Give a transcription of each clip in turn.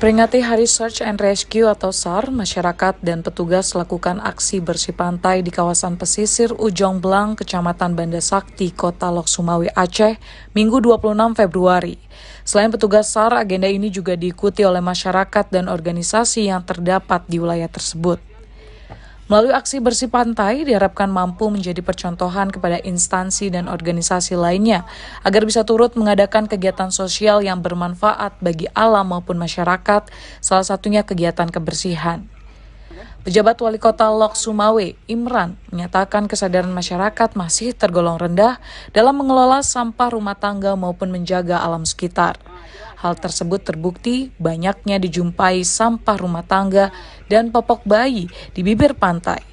Peringati Hari Search and Rescue atau SAR, masyarakat dan petugas lakukan aksi bersih pantai di kawasan pesisir Ujong Blang, Kecamatan Banda Sakti, Kota Lok Sumawe, Aceh, Minggu 26 Februari. Selain petugas SAR, agenda ini juga diikuti oleh masyarakat dan organisasi yang terdapat di wilayah tersebut. Melalui aksi bersih pantai, diharapkan mampu menjadi percontohan kepada instansi dan organisasi lainnya agar bisa turut mengadakan kegiatan sosial yang bermanfaat bagi alam maupun masyarakat, salah satunya kegiatan kebersihan. Pejabat Wali Kota Lok Sumawe, Imran, menyatakan kesadaran masyarakat masih tergolong rendah dalam mengelola sampah rumah tangga maupun menjaga alam sekitar. Hal tersebut terbukti banyaknya dijumpai sampah rumah tangga dan popok bayi di bibir pantai.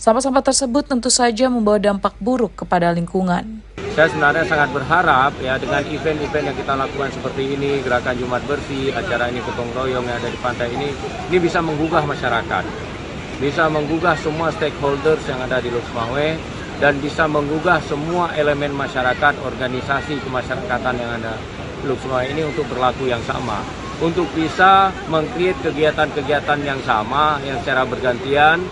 Sampah-sampah tersebut tentu saja membawa dampak buruk kepada lingkungan. Saya sebenarnya sangat berharap ya dengan event-event yang kita lakukan seperti ini, gerakan Jumat Bersih, acara ini gotong royong yang ada di pantai ini bisa menggugah masyarakat, bisa menggugah semua stakeholders yang ada di Lok Sumawe, dan bisa menggugah semua elemen masyarakat, organisasi kemasyarakatan yang ada di Lok Sumawe ini untuk berlaku yang sama, untuk bisa meng-create kegiatan-kegiatan yang sama, yang secara bergantian,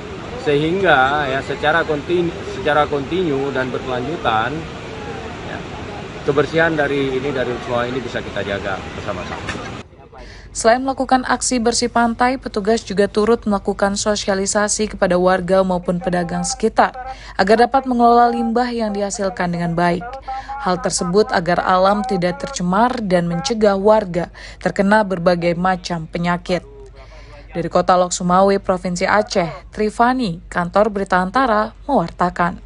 sehingga ya secara kontinu dan berkelanjutan ya, kebersihan dari Lok Sumawe ini bisa kita jaga bersama-sama. Selain melakukan aksi bersih pantai, petugas juga turut melakukan sosialisasi kepada warga maupun pedagang sekitar agar dapat mengelola limbah yang dihasilkan dengan baik. Hal tersebut agar alam tidak tercemar dan mencegah warga terkena berbagai macam penyakit. Dari Kota Lok Sumawe, Provinsi Aceh, Trifani, Kantor Berita Antara, mewartakan.